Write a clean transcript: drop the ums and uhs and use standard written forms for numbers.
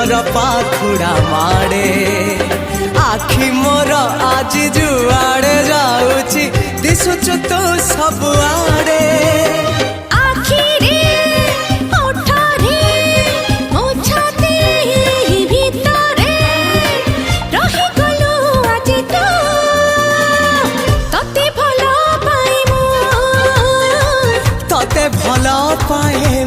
फूलर पाखुड़ा माड़े आखि मोर आज जुआड़े जाऊची दिशुचु तू सबुआड़े भल पाए